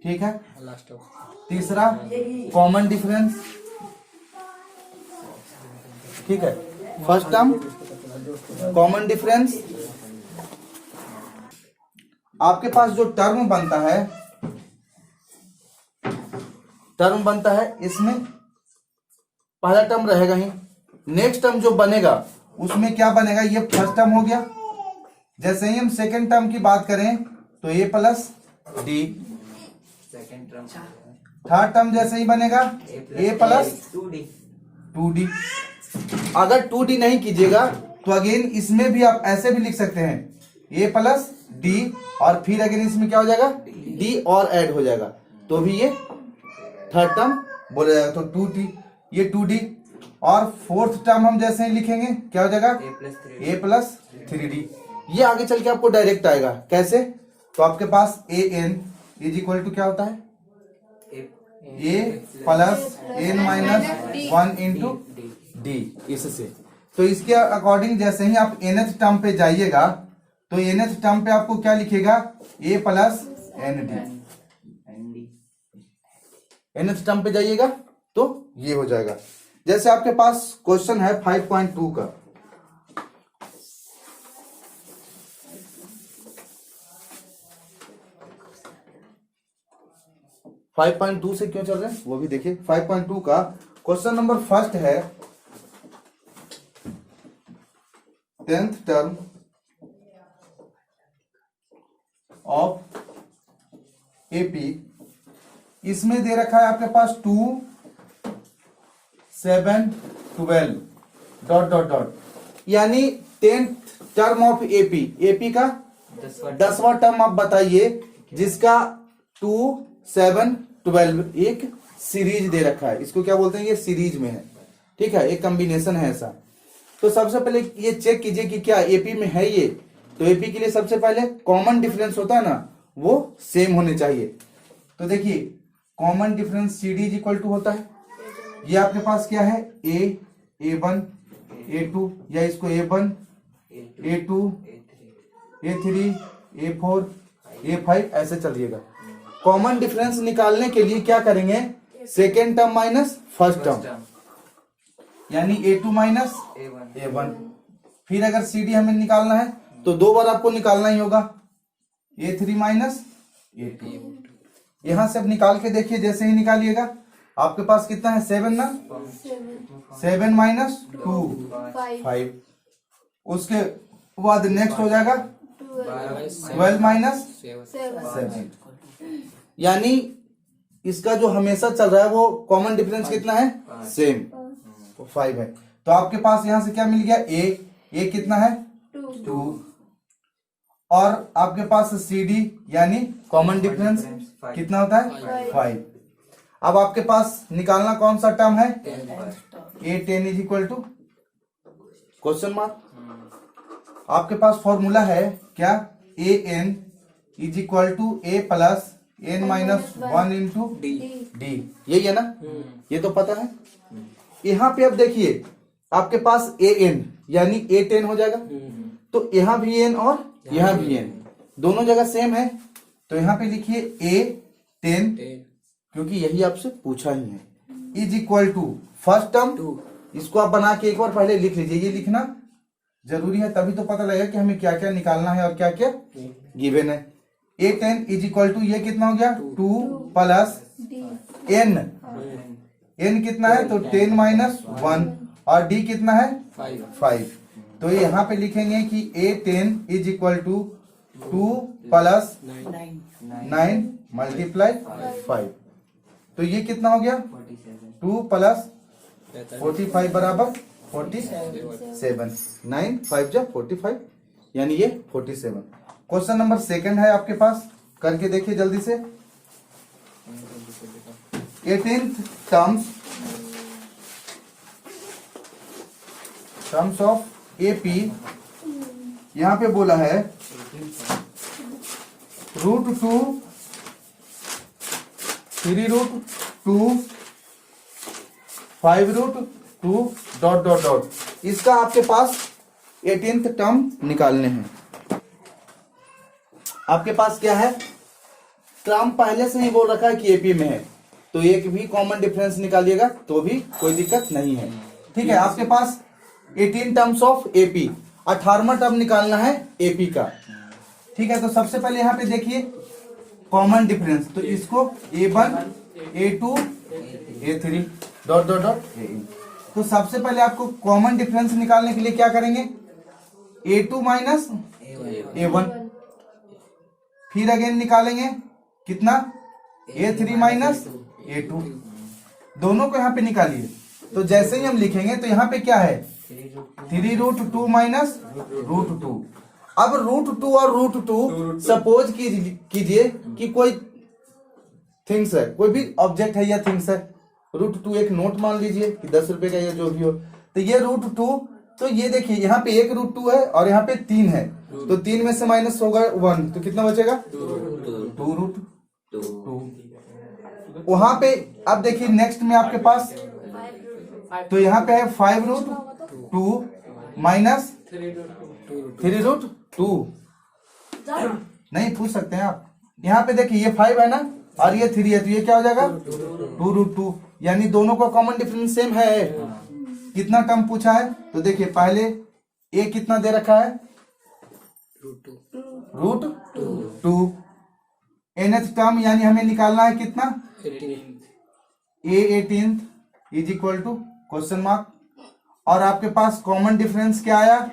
ठीक है। तीसरा कॉमन डिफरेंस, ठीक है। फर्स्ट टर्म कॉमन डिफरेंस, आपके पास जो टर्म बनता है इसमें पहला टर्म रहेगा ही, नेक्स्ट टर्म जो बनेगा उसमें क्या बनेगा, ये फर्स्ट टर्म हो गया। जैसे ही हम सेकेंड टर्म की बात करें तो a plus D, third term जैसे ही बनेगा a प्लस 2d। अगर 2d नहीं कीजिएगा तो अगेन इसमें भी आप ऐसे भी लिख सकते हैं a प्लस डी, और फिर अगेन इसमें क्या हो जाएगा, d और ऐड हो जाएगा, तो भी ये थर्ड टर्म बोला जाएगा। तो 2d, ये 2d। और फोर्थ टर्म हम जैसे ही लिखेंगे क्या हो जाएगा, a प्लस 3d। ये आगे चल के आपको डायरेक्ट आएगा, कैसे, तो आपके पास a n is equal to क्या होता है, a plus n minus 1 into D, इससे। तो इसके अकॉर्डिंग जैसे ही आप nth टर्म पे जाइएगा तो nth टर्म पे आपको क्या लिखेगा, a plus N D. nth term पे जाइएगा तो ये हो जाएगा। जैसे आपके पास क्वेश्चन है 5.2 का, से क्यों चल रहे हैं वो भी देखिए। 5.2 का क्वेश्चन नंबर फर्स्ट है, 10th टर्म ऑफ एपी, इसमें दे रखा है आपके पास 2, 7, 12 डॉट डॉट डॉट, यानी 10th term of AP, AP का 10वां टर्म आप बताइए जिसका 2, 7, 12 एक सीरीज दे रखा है। इसको क्या बोलते हैं, ये सीरीज में है, ठीक है, एक कॉम्बिनेशन है ऐसा। तो सबसे पहले ये चेक कीजिए कि क्या एपी में है ये। तो एपी के लिए सबसे पहले कॉमन डिफरेंस होता है ना, वो सेम होने चाहिए। तो देखिए common difference C D is equal to होता है, ये आपके पास क्या है, a1, a2, या इसको a1, a2, a3, a4, a5 ऐसे चलिएगा। कॉमन डिफरेंस निकालने के लिए क्या करेंगे, second term minus first term, यानी a2 माइनस a1। फिर अगर cd हमें निकालना है तो दो बार आपको निकालना ही होगा, a3 माइनस a2। यहां से अब निकाल के देखिए, जैसे ही निकालिएगा आपके पास कितना है, 7 ना, 7 माइनस 2, 5। उसके बाद नेक्स्ट हो जाएगा 12 माइनस 7, यानी इसका जो हमेशा चल रहा है वो कॉमन डिफरेंस कितना है, सेम, 5 है। तो आपके पास यहां से क्या मिल गया, a कितना है, 2, और आपके पास cd यानी कॉमन डिफरेंस कितना होता है, 5। अब आपके पास निकालना कौन सा टर्म है, a10 is equal to question mark. आपके पास फॉर्मूला है क्या, an is equal to a plus n minus 1 into D, यही है ना, ये तो पता है। यहाँ पे अब देखिए आपके पास an यानी a10 हो जाएगा, तो यहाँ भी n और यहाँ भी n, दोनों जगह सेम है, तो यहाँ पे लिखिए a10, क्योंकि यही आपसे पूछा ही है, is equal to first term. इसको आप बना के एक बार पहले लिख लीजिए, ये लिखना जरूरी है, तभी तो पता लगेगा कि हमें क्या क्या निकालना है और क्या क्या गिवन है। a10 इज इक्वल टू, ये कितना हो गया, 2 प्लस n, n कितना है, तो 10 माइनस 1, और d कितना है, 5। तो यहाँ पे लिखेंगे कि a10 is equal to 2 plus 9 multiply 5, तो ये कितना हो गया, 2 प्लस 45 बराबर 47, 9 5 जा 45, यानी ये 47। क्वेश्चन नंबर सेकंड है आपके पास, करके देखिए जल्दी से। 18th टर्म्स ऑफ एपी, यहां पे बोला है √2, 3√2, 5√2 डॉट डॉट डॉट, इसका आपके पास 18th टर्म निकालने हैं। आपके पास क्या है, टर्म पहले से ही बोल रखा है कि एपी में है, तो एक भी कॉमन डिफरेंस निकालिएगा तो भी कोई दिक्कत नहीं है। ठीक है, आपके पास 18 टर्म्स ऑफ एपी, 18वां टर्म निकालना है एपी का। ठीक है, तो सबसे पहले यहाँ पे देखिए कॉमन डिफरेंस, तो इसको A1 A2 A3 dot dot dot AN। तो सबसे पहले आपको कॉमन डिफरेंस निकालने के लिए क्या करेंगे, A2 माइनस A1, फिर अगेन निकालेंगे कितना, A3 माइनस A2, दोनों को यहाँ पे निकालिए। तो जैसे ही हम लिखेंगे तो यहाँ पे क्या है, 3√2 माइनस √2। अब √2 और √2 सपोज कीजिए कि कोई थिंग्स है, कोई भी ऑब्जेक्ट है या थिंग्स है। √2 एक नोट मान लीजिए कि 10 रुपए का या जो भी हो, तो ये √2, तो ये देखिए यहाँ पे एक √2 है और यहाँ पे 3 है, तो 3 में से माइनस होगा 1, तो कितना बचेगा 2√2। वहां पे अब देखिए नेक्स्ट में आपके पास, तो यहाँ पे है 5√2 माइनस 3√2। नहीं पूछ सकते हैं आप, यहाँ पे देखिए ये 5 है ना और ये 3 है, तो ये क्या हो जाएगा 2√2, यानी दोनों का कॉमन डिफरेंस सेम है। कितना टर्म पूछा है, तो देखिए पहले ए कितना दे रखा है √2, nth टर्म यानी हमें निकालना है कितना, A18 is equal to question mark, और आपके पास कॉमन डिफरेंस क्या आया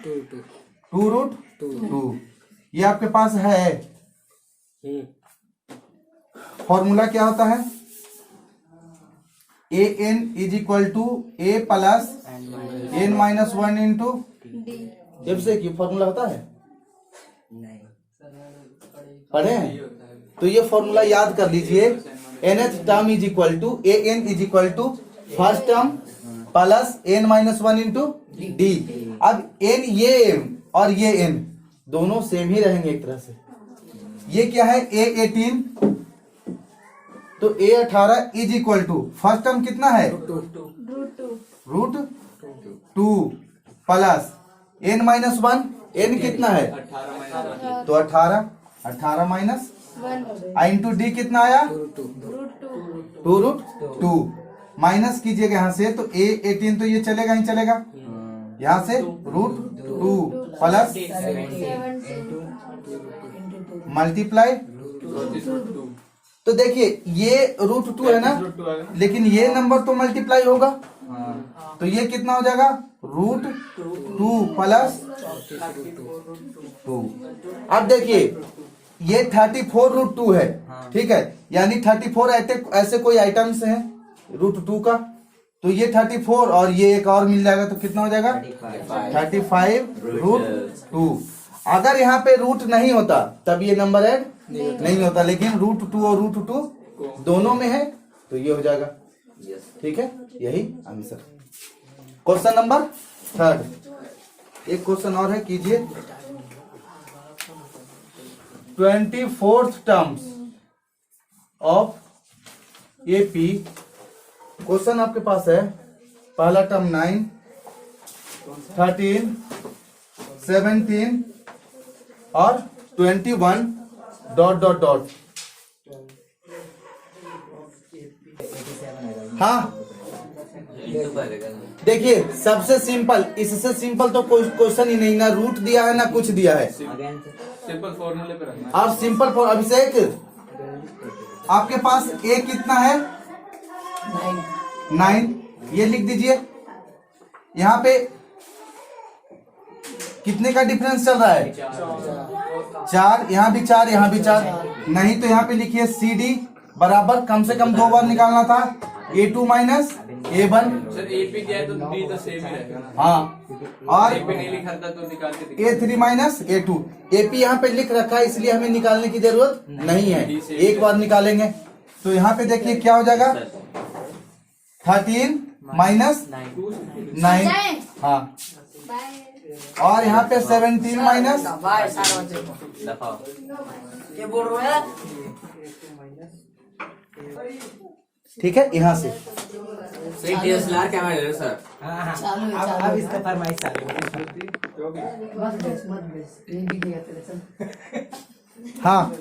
2√2। ये आपके पास है, फॉर्मूला क्या होता है, AN is equal to A plus N minus 1 into जब से कि फॉर्मूला होता है, पढ़े हैं, तो ये फॉर्मूला याद कर लीजिए। nth term is equal to AN is equal to first term plus N minus 1 into D. अब N ये M और ये N दोनों सेम ही रहेंगे एक तरह से। ये क्या है A18, तो A18 is equal to first term कितना है √2 प्लस N माइनस 1, N कितना है तो 18 माइनस इंटू डी कितना आया 2√2, माइनस कीजिएगा यहाँ से, तो A18 तो ये चलेगा ही चलेगा, यहाँ से √2 प्लस मल्टीप्लाई, तो देखिए ये √2 है ना, लेकिन ये नंबर तो मल्टीप्लाई होगा, तो ये कितना हो जाएगा √2 प्लस 2। अब देखिए ये 34√2 है, ठीक है, यानी 34 ऐसे कोई आइटम्स हैं √2 का, तो ये 34 और ये एक और मिल जाएगा, तो कितना हो जाएगा 35√2। अगर यहाँ पे रूट नहीं होता तब ये नंबर ऐड नहीं होता, लेकिन √2 और √2 दोनों में है, तो ये हो जाएगा। ठीक है, यही आंसर। क्वेश्चन नंबर 3, एक क्वेश्चन और है, कीजिए। 24th terms of AP, question आपके पास है, पहला टर्म 9, 13, 17 और 21 डॉट डॉट डॉट। हाँ देखिए सबसे सिंपल, इससे सिंपल तो कोई क्वेश्चन ही नहीं, ना रूट दिया है ना कुछ दिया है, सिंपल फॉर्मूले पे रखना। और सिंपल फॉर अभिषेक आपके पास ए कितना है 9, ये लिख दीजिए। यहाँ पे कितने का डिफरेंस चल रहा है 4, यहाँ भी 4, यहाँ भी 4, नहीं तो यहाँ पे लिखिए CD बराबर, कम से कम 2 बार निकालना था, A2 minus A1। Sir AP दिया है तो D तो सेम ही रहेगा ना। हाँ, और AP नहीं लिखा था तो निकाल के दिखा। A3 माइनस A2, AP यहाँ पे लिख रखा है इसलिए हमें निकालने की जरूरत नहीं है, एक बार निकालेंगे। तो यहाँ पे देखिए क्या हो जाएगा 13 माइनस 9, हाँ, और यहाँ पे 17 माइनस, ठीक है, यहाँ से DSLR कैमरा ले लो सर। अब इसका फरमाइश चालू हाँ,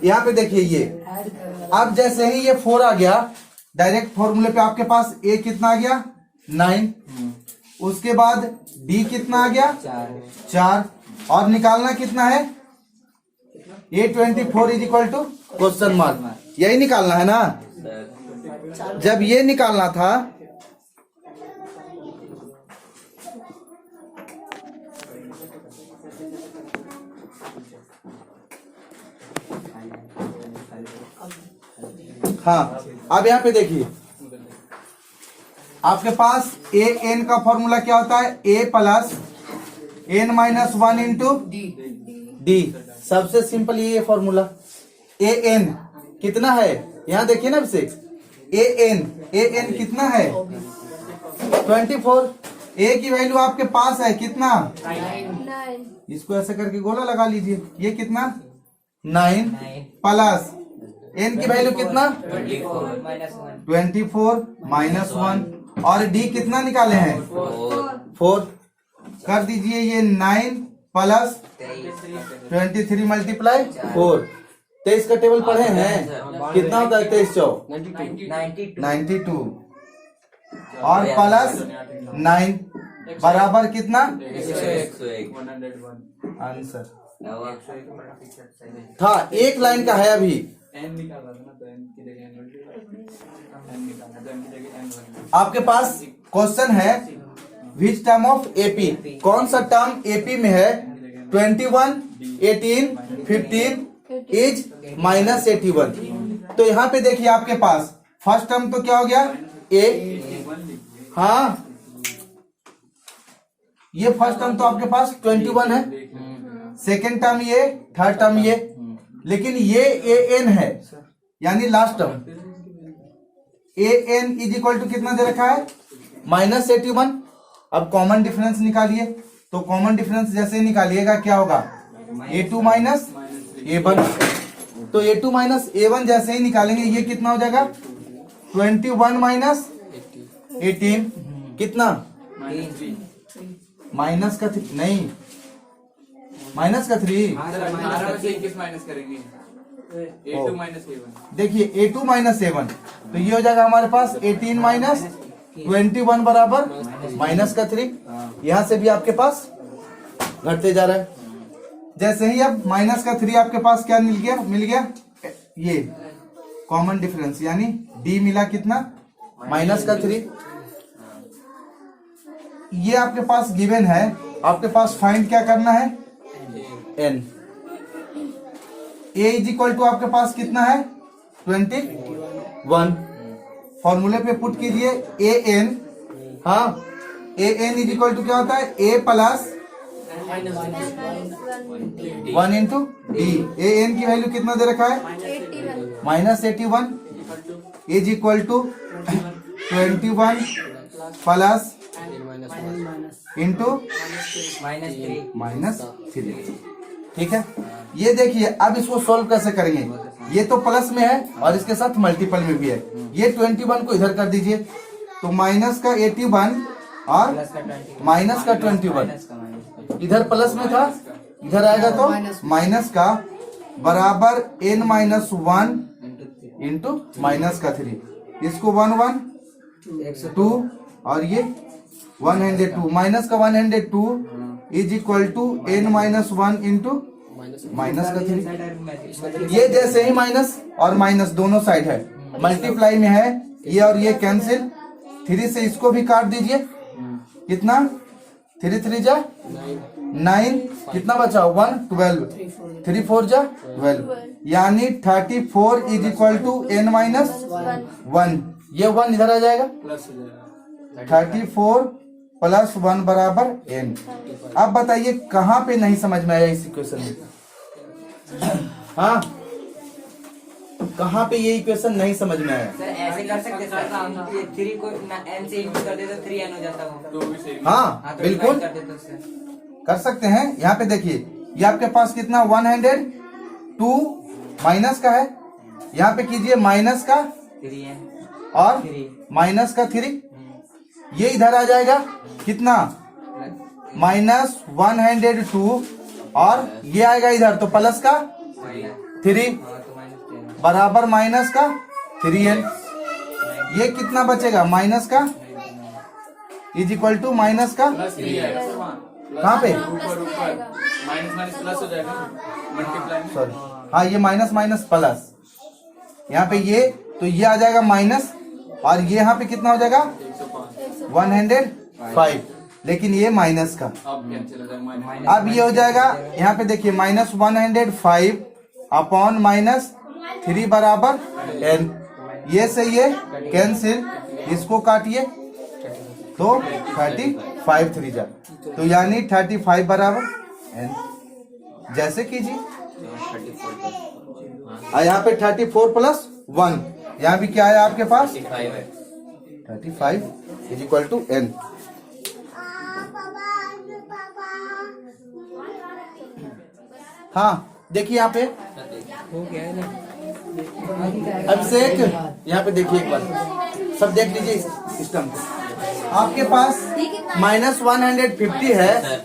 यहाँ पे देखिए ये, अब जैसे ही ये 4 आ गया, डायरेक्ट फॉर्मूले पे आपके पास a कितना आ गया 9, उसके बाद d कितना आ गया 4, और निकालना कितना है A24 is equal to question mark, यही निकालना है ना। जब ये निकालना था हाँ, अब यहाँ पे देखिए आपके पास ए एन का फॉर्मूला क्या होता है, a plus n minus 1 into d. सबसे सिंपल ये फॉर्मूला। ए एन कितना है, यहाँ देखिए ना अभिषेक, ए एन कितना है 24। ए की वैल्यू आपके पास है कितना 9, इसको ऐसे करके गोला लगा लीजिए, ये कितना 9 प्लस एन की वैल्यू कितना 24 माइनस 1, और डी कितना निकाले हैं 4। कर दीजिए ये 9 प्लस 23 मल्टीप्लाई 4। 23 का टेबल पढ़े हैं, कितना होता है 23 चौ 92, और प्लस 9 बराबर कितना 101 आंसर था। एक लाइन का है अभी, n निकाला था ना, तो n की जगह n n निकाला, तो n की जगह n। आपके पास क्वेश्चन है विच टर्म ऑफ एपी, कौन सा टर्म एपी में है 21, 18, 15 इज माइनस 81। तो यहाँ पे देखिए आपके पास फर्स्ट टर्म तो क्या हो गया ए, हाँ ये फर्स्ट टर्म तो आपके पास 21 है, सेकेंड टर्म ये, थर्ड टर्म ये, लेकिन ये ए एन है यानी last term. A N is equal to कितना दे रखा है माइनस 81। अब कॉमन डिफरेंस निकालिए, तो कॉमन डिफरेंस जैसे ही निकालिएगा क्या होगा a2 माइनस a1। तो a2 माइनस a1 जैसे ही निकालेंगे ये कितना हो जाएगा 21 माइनस 18 कितना माइनस का 3 नहीं, माइनस का 3 किस माइनस करेंगे a2 माइनस a1। देखिए a2 माइनस a1, तो ये हो जाएगा हमारे पास 18 माइनस 21 बराबर माइनस का 3। यहाँ से भी आपके पास घटते जा रहा है। जैसे ही अब माइनस का 3 आपके पास क्या मिल गया ये कॉमन डिफरेंस, यानी d मिला कितना माइनस का 3। ये आपके पास गिवन है, आपके पास फाइंड क्या करना है n। a is equal to आपके पास कितना है 21। फॉर्मूले पे पुट कीजिए ए एन, हाँ A N is equal to क्या होता है a plus 1 into D. A N की वैल्यू कितना दे रखा है minus 81 is equal to 21 plus into minus 3। ठीक है, ये देखिए अब इसको सॉल्व कैसे करेंगे, ये तो प्लस में है और इसके साथ मल्टीपल में भी है। ये 21 को इधर कर दीजिए, तो माइनस का 81 और माइनस का 21, इधर प्लस में था इधर आएगा तो माइनस का बराबर n माइनस 1 इंटू माइनस का 3। इसको 1 1 2 और ये 102 माइनस का 102 is equal to n minus 1 into minus का 3। ये जैसे ही माइनस और माइनस दोनों साइड है मल्टीप्लाई में है, ये और ये कैंसिल, 3 से इसको भी काट दीजिए, कितना 3 3 जा 9, कितना बचा 1 12, 3 4 जा 12, यानी 34 is equal to n minus 1। ये 1 इधर आ जाएगा, प्लस हो जाएगा 34 प्लस 1 बराबर n। अब बताइए कहाँ पे नहीं समझ में आया इस इक्वेशन में, हाँ कहाँ पे ये इक्वेशन नहीं समझ में आया। सर ऐसे कर सकते सर, 3 को n से इंटू कर दे तो 3n हो जाता वो। तो भी सही। हाँ तो बिल्कुल कर देते उससे। कर सकते हैं। यहाँ पे देखिए ये आपके पास कितना 102 माइनस का है, यहाँ पे कीजिए माइनस का 3n और माइनस का 3, ये इधर आ जाएगा कितना माइनस 102 और ये आएगा इधर तो प्लस का 3 हाँ तो -10 बराबर माइनस का 3n। ये कितना बचेगा माइनस का इज इक्वल टू माइनस का प्लस 3 आएगा सर वहाँ कहाँ पे? ऊपर ऊपर माइनस माइनस प्लस हो जाएगा मल्टीप्लाई में। सॉरी हाँ ये माइनस माइनस प्लस यहाँ पे ये तो ये आ जाएगा माइनस और ये यहाँ पे कितना हो जाएगा 105 105 लेकिन ये माइनस का। अब कैंसिल हो जाएगा माइनस अब ये हो जाएगा यहाँ पे देखिए -105 अपॉन -3 बराबर n। ये से ये कैंसिल इसको काटिए तो 35 3 जा तो यानी 35 बराबर n। जैसे कीजिए यहाँ पे 34 प्लस 1 यहाँ भी क्या है आपके पास 35 इज इक्वल टू n। हाँ देखिए यहाँ पे अभिषेक यहाँ पे देखिए एक बार सब देख लीजिए सिस्टम आपके पास -150 है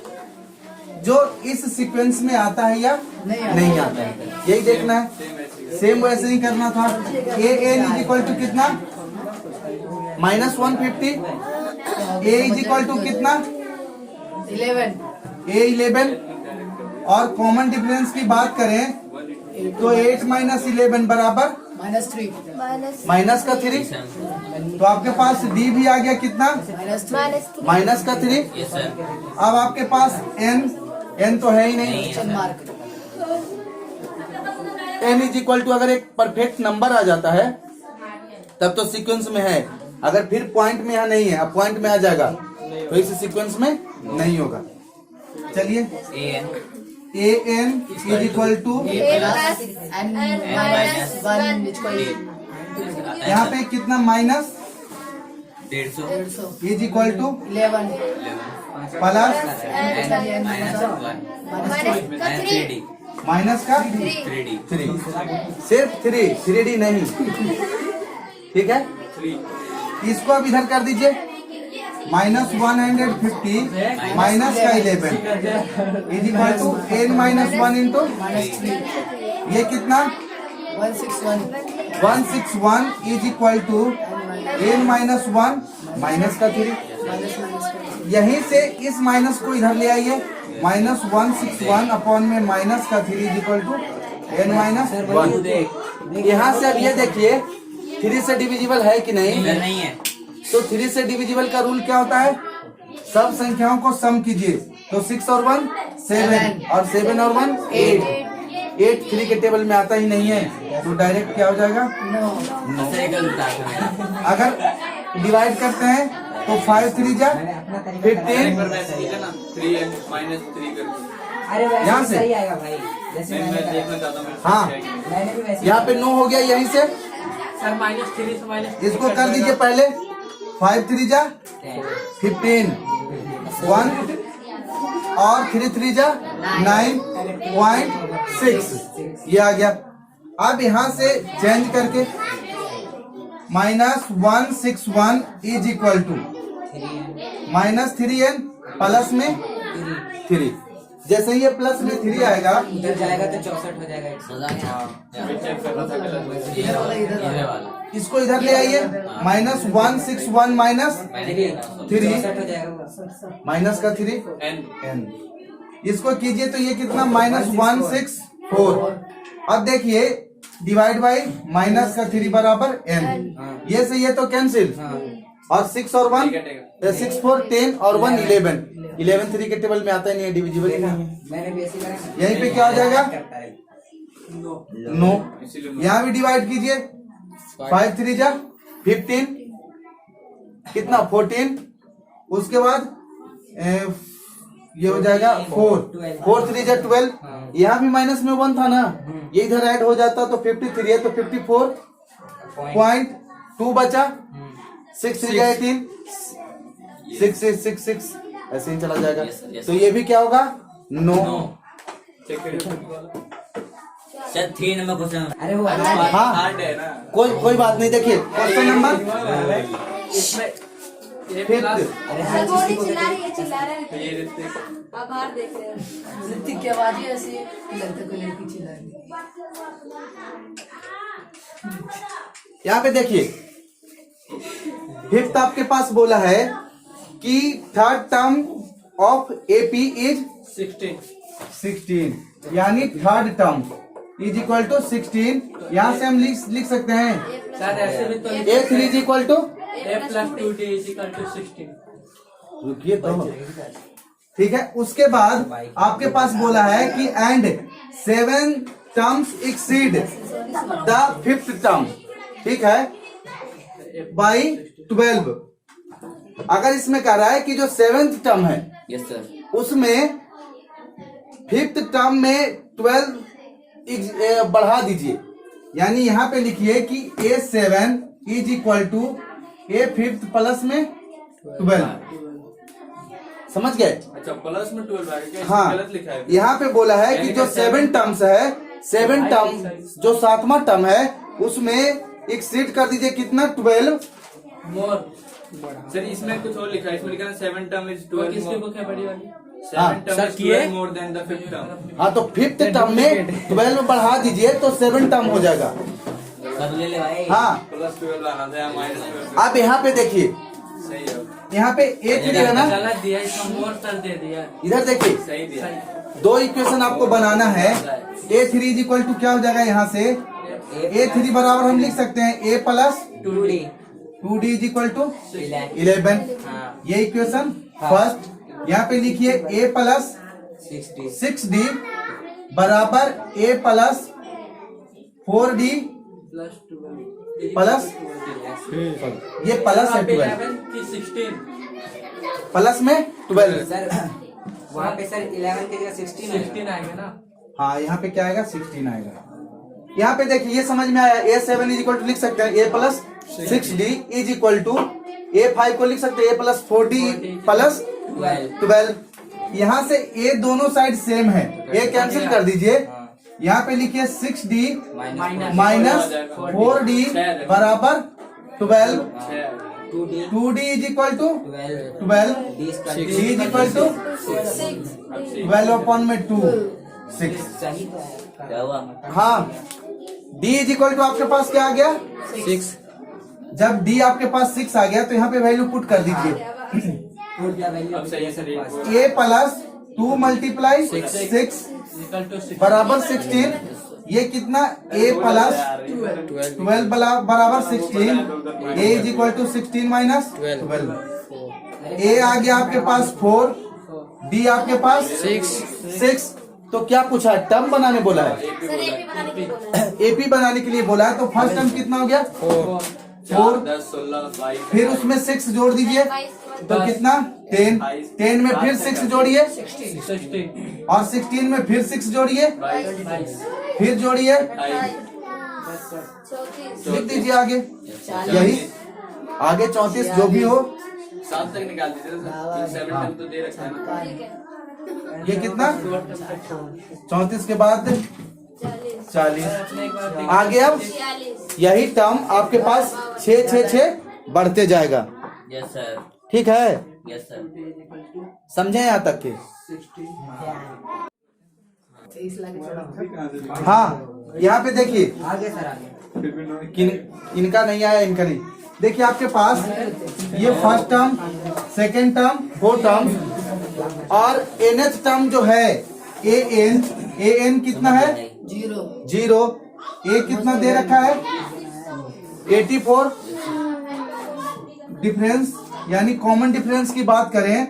जो इस सीक्वेंस में आता है या नहीं आता है यही देखना है। सेम वैसे ही करना था। A N is equal to कितना -150 ए इज इक्वल टू कितना 11 और कॉमन डिफरेंस की बात करें तो 8 - 11 बराबर माइनस का 3 तो आपके पास डी भी आ गया कितना माइनस का 3। अब आपके पास एन तो है ही नहीं। एन इज इक्वल टू अगर एक परफेक्ट नंबर आ जाता है तब तो सीक्वेंस में है, अगर फिर पॉइंट में यहाँ नहीं है अब पॉइंट में आ जाएगा तो इस सीक्वेंस में नहीं होगा। चलिए A N is equal to यहाँ पे कितना minus 150 is equal to 11 plus minus का 3 सिर्फ 3D नहीं ठीक है। इसको अब इधर कर दीजिए -150 माइनस का 11 is equal to n-1 into ये कितना 161 is equal to n-1 minus का 3। यहीं से इस माइनस को इधर ले आइए -161 अपॉन में माइनस का 3 इज इक्वल टू n-1। यहाँ से अब ये देखिए 3 से डिविजिबल है कि नहीं है तो 3 से डिविजिबल का रूल क्या होता है सब संख्याओं को सम कीजिए तो 6 और 1 7 और 7 और 1 8 3 के टेबल में आता ही नहीं है तो डायरेक्ट क्या हो जाएगा अगर डिवाइड करते हैं तो 5 3 जा 15 3n -3 करके अरे वैसे यहाँ ही से? सही आएगा भाई जैसे मैं मैंने देखना चाहता हूँ हाँ। मैंने भी वैसे यहाँ पे 9 हो गया यहीं से सर -3 से इसको कर दीजिए पहले 5 3 जा 15 1 और 3 3 जा 9.6 ये आ गया। अब यहाँ से चेंज करके -161 is equal to -3n plus में 3 जैसे ही ये प्लस में 3 आएगा उधर जाएगा तो 64 हो जाएगा इसको इधर ले आइए -161 माइनस 3 64 हो जाएगा माइनस का 3 n n इसको कीजिए तो ये कितना -164। अब देखिए डिवाइड बाई माइनस का 3 बराबर n ये से ये तो कैंसिल और 6 और 1 6 4 10 और 1 11 3 के टेबल में आता ही नहीं है डिविजिबल ही नहीं है। मैंने भी ऐसे करा ना। यहीं पे क्या हो जाएगा नो इसीलिए यहाँ भी डिवाइड कीजिए 5 3 जा 15 कितना 14 उसके बाद ये हो जाएगा 4 3 जा 12 यहाँ भी माइनस में 1 था ना ये इधर ऐड हो जाता तो 53 है तो 54.2 बचा 6 3 जा 18 6 6 6 6 ऐसे ही चला जाएगा तो ये भी क्या होगा नो। चेक करिए सर 3 नंबर क्वेश्चन अरे वो हाँ हार्ड है ना कोई बात नहीं। देखिए क्वेश्चन नंबर फिफ्थ सगोरी चिल्ला रही है, चिल्ला रहे हैं। ये ऋतिक आप बाहर देख रहे हो। ऋतिक की आवाज ही ऐसी है कि लगता है कोई लड़की चिल्ला रही है। यहाँ पे देखिए फिफ्थ आपके पास बोला है कि third term of AP is 16 यानी third term is equal to 16। यहाँ से हम लिख सकते हैं सर ऐसे भी तो A3 is equal to A+2D = 16। रुकिए तो ठीक है। उसके बाद आपके पास बोला है कि and 7 terms exceed the fifth term, ठीक है, बाई 12। अगर इसमें कह रहा है कि जो 7th टर्म है यस सर। उसमें फिफ्थ टर्म में 12 बढ़ा दीजिए, यानी यहाँ पे लिखिए कि A7 is equal to A5 plus में 12। समझ गए? अच्छा प्लस में 12 आ गया, हाँ, गलत लिखा है। यहाँ पे बोला है कि जो 7 टर्म्स है, 7 टर्म जो 7वां टर्म है उसमें एक्सीड कर दीजिए कितना 12 मोर। सर इसमें कुछ और लिखा है, इसमें लिखा है 7 टर्म इज 12 किसकी बुक है बड़ी वाली? हाँ, 7 टर्म सर इज किए? 12 more than the fifth term. हाँ तो फिफ्थ टर्म में 12 बढ़ा दीजिए तो 7 टर्म हो जाएगा। कर ले भाई। हाँ +12 आना था -12। आप यहाँ पे देखिए, सही है, यहाँ पे A3 है ना, गलत दिया, इसका मोर सर दे दिया। इधर देखिए सही दिया। दो इक्वेशन आपको बनाना है। A3 इज इक्वल टू क्या हो जाएगा, यहाँ से A3 बराबर हम लिख सकते हैं A plus 2D is equal to 11। ये इक्वेशन फर्स्ट। यहाँ पे लिखिए A प्लस 6D बराबर A प्लस 4D प्लस ये प्लस है 12 प्लस में 12। सर वहाँ पे सर 11 की जगह 16 आएगा ना। हाँ यहाँ पे क्या आएगा 16 आएगा। यहाँ पे देखिए ये समझ में आया। A7 इज इक्वल टू लिख सकते हैं A plus 6D is equal to A5 को लिख सकते हैं A प्लस 4D प्लस 12। यहाँ से A दोनों साइड सेम है, A कैंसिल कर दीजिए। यहाँ पे लिखिए 6D माइनस 4D बराबर 12। 2D is equal to 12, D is equal to 12 upon में 2 6। क्या हुआ? हाँ D इज इक्वल टू आपके पास क्या आ गया 6। जब D आपके पास 6 आ गया तो यहाँ पे वैल्यू पुट कर दीजिए। अब सही है सर। A प्लस 2 मल्टीप्लाई 6 बराबर 16। ये कितना A प्लस 12 बराबर 16। A is equal to 16 minus 12। A आ गया आपके पास 4, D आपके पास 6। तो क्या पूछा, टर्म बनाने बोला है, सर एपी बनाने के लिए बोला है। AP बनाने के लिए बोला है। तो फर्स्ट टर्म कितना हो गया 4, 10 16 22। फिर उसमें 6 जोड़ दीजिए तो कितना 10 में फिर 6 जोड़िए 16 और 16 में फिर 6 जोड़िए, फिर जोड़िए, 34 लिख दीजिए आगे। यही आगे 34 जो भी हो। 7 तक निकाल दीजिए सर। 7 तक तो दे रखा है ना। ठीक है। ये कितना 34 के बाद 40 आगे। अब 46 यही टर्म आपके पास 6 बढ़ते जाएगा। Yes sir. ठीक है, यस सर। समझे यहाँ तक के? 23 लाख चढ़ा। हाँ यहाँ पे देखिए आगे सर आगे। इनका नहीं आया, इनका नहीं। देखिए आपके पास ये first term, second term, fourth term और nth टर्म जो है an कितना है 0। A कितना दे रखा है 84। डिफरेंस यानी कॉमन डिफरेंस की बात करें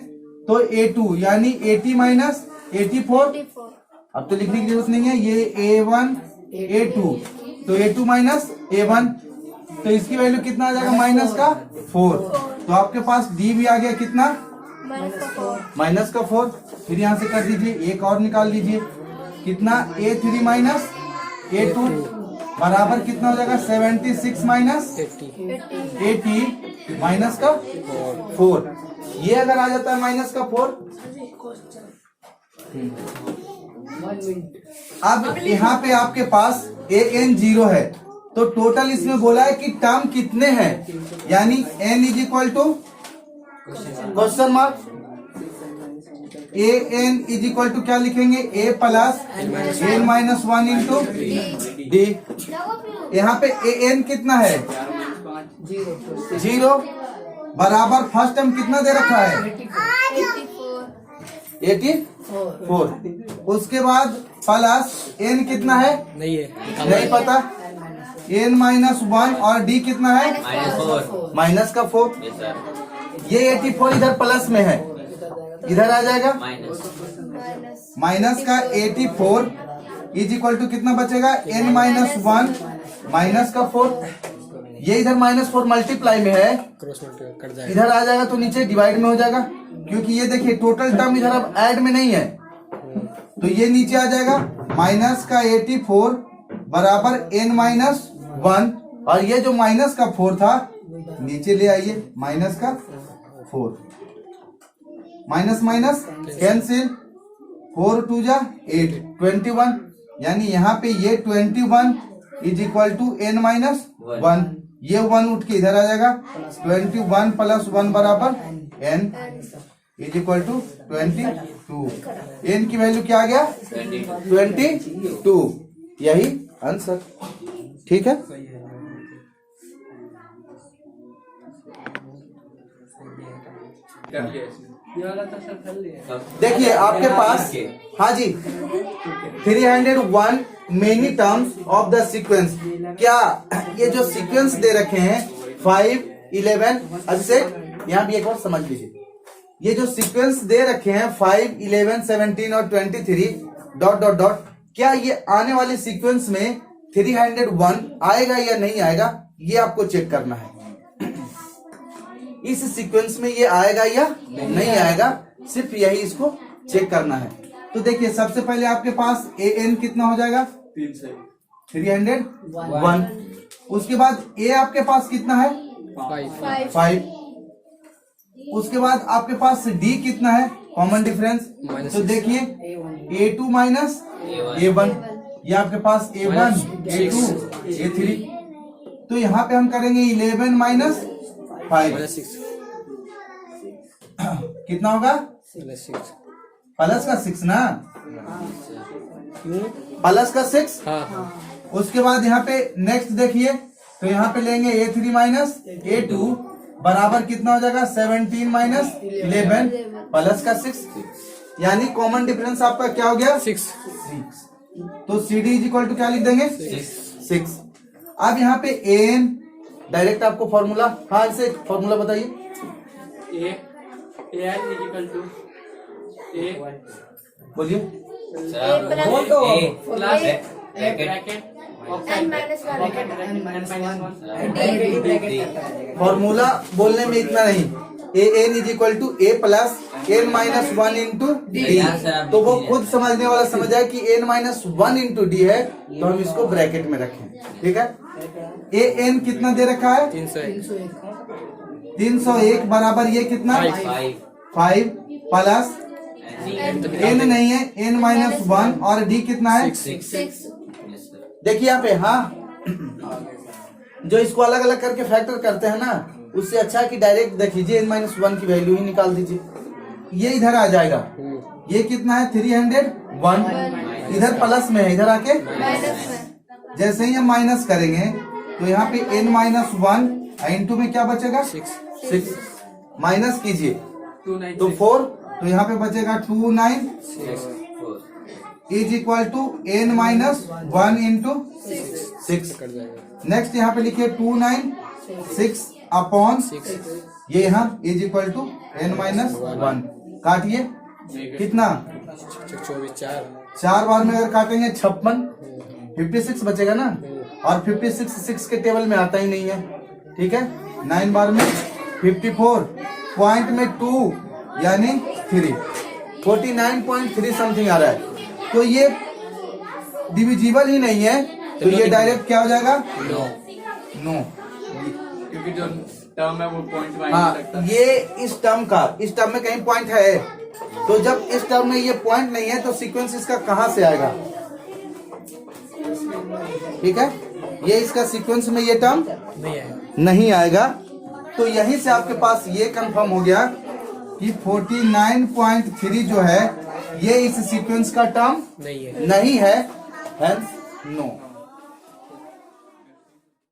तो A2 यानी 80 माइनस 84। अब तो लिखने की जरूरत नहीं है, ये A1 A2 तो A2 माइनस A1 तो इसकी वैल्यू कितना आ जाएगा माइनस का 4। तो आपके पास D भी आ गया कितना माइनस का 4। फिर यहाँ से कर दीजिए, एक और निकाल लीजिए कितना A3 माइनस A2 बराबर कितना हो जाएगा 76 माइनस 80 माइनस का 4। ये अगर आ जाता है माइनस का 4। अब यहाँ पे आपके पास an 0 है तो टोटल इसमें बोला है कि टर्म कितने हैं, यानी n is equal to question mark. A N is equal to क्या लिखेंगे, a plus n minus one into d. यहाँ पे ए एन कितना है, 0 बराबर फर्स्ट टर्म कितना दे रखा है, 84। उसके बाद प्लस एन कितना है, नहीं पता, एन माइनस 1 और डी कितना है, -4। माइनस का 4। Yes sir. ये 84 इधर प्लस में है, इधर आ जाएगा माइनस। माइनस का 84 इज इक्वल टू कितना बचेगा, एन माइनस 1 माइनस का 4। ये इधर -4 मल्टीप्लाई में है, इधर आ जाएगा तो नीचे डिवाइड में हो जाएगा, क्योंकि ये देखिए टोटल टर्म इधर अब ऐड में नहीं है, तो ये नीचे आ जाएगा माइनस का 84 बराबर एन माइनस 1, और ये जो माइनस का 4 था नीचे ले आइए, माइनस का 4, माइनस माइनस कैंसिल, 4 2 जा 8, 21। यानी यहाँ पे ये 21 is equal to N minus 1, ये 1 उठ के इधर आ जाएगा, 21 प्लस 1 बराबर N is equal to 22। N की वैल्यू क्या आ गया, 22। यही आंसर, ठीक है। कर लिया इसने। ये वाला तो सर कर लिया। देखिए आपके पास, हाँ जी, 301 many terms of the sequence. क्या ये जो सीक्वेंस दे रखे हैं 5, 11, अब से यहाँ भी एक बार समझ लीजिए, ये जो सीक्वेंस दे रखे हैं 5, 11, 17 और 23 डॉट डॉट डॉट, क्या ये आने वाले सीक्वेंस में 301 आएगा या नहीं आएगा, ये आपको चेक करना है। इस सीक्वेंस में ये आएगा या नहीं आएगा, सिर्फ यही इसको चेक करना है। तो देखिए सबसे पहले आपके पास ए एन कितना हो जाएगा, 301। उसके बाद ए आपके पास कितना है, 5। उसके बाद आपके पास डी कितना है, कॉमन डिफरेंस, तो देखिए A2 माइनस A1, ये आपके पास A1, A2, A3। तो यहाँ पे हम करेंगे 11 माइनस 5, कितना होगा, प्लस का 6 ना, प्लस का 6। उसके बाद यहाँ पे नेक्स्ट देखिए, तो यहाँ पे लेंगे A3 माइनस A2 बराबर कितना हो जाएगा, 17 माइनस 11 प्लस का 6, यानी कॉमन डिफरेंस आपका क्या हो गया, 6। तो C D is equal to क्या लिख देंगे, 6। अब यहाँ पे एन डायरेक्ट आपको फॉर्मूला, हाँ इसे फॉर्मूला बताइए, बोलिए, फॉर्मूला बोलने में इतना नहीं, a N is equal to a plus n minus 1 into d, तो वो खुद समझने वाला समझ जाए कि एन माइनस 1 इंटू डी है, तो हम इसको ब्रैकेट में रखें, ठीक है। ए एन कितना दे रखा है, 301 बराबर ये कितना, 5 प्लस एन नहीं है, एन माइनस 1 और डी कितना है, 6। देखिए यहाँ पे, हाँ जो इसको अलग अलग करके फैक्टर करते हैं ना, उससे अच्छा कि डायरेक्ट देख लीजिए n-1 की वैल्यू ही निकाल दीजिए, ये इधर आ जाएगा, ये कितना है 301, इधर प्लस में है, इधर आके जैसे ही हम माइनस करेंगे तो यहाँ पे n-1 इंटू में क्या बचेगा, 6 माइनस कीजिए तो 4, तो यहाँ पे बचेगा 29 is equal to n-1 into 6। Next यहाँ पे लिखिए 296 अपॉन ये यहाँ इज इक्वल टू n-1, काटिए कितना, 4 बार में अगर काटेंगे 56 बचेगा ना, और 56 6 के टेबल में आता ही नहीं है, ठीक है। 9 बार में 54, पॉइंट में 2 यानी 3, 49.3 समथिंग आ रहा है, तो ये डिविजिबल ही नहीं है, तो ये डायरेक्ट क्या हो जाएगा, नो, क्योंकि जो टर्म है वो पॉइंट में हाँ, नहीं सकता। ये इस टर्म में कहीं पॉइंट है, तो जब इस टर्म में ये पॉइंट नहीं है तो सीक्वेंस इसका कहां से आएगा, ठीक है। ये इसका सीक्वेंस में ये टर्म नहीं आएगा, तो यहीं से आपके पास ये कंफर्म हो गया कि 49.3 जो है ये इस सीक्वेंस का टर्म नहीं है, हेंस नो।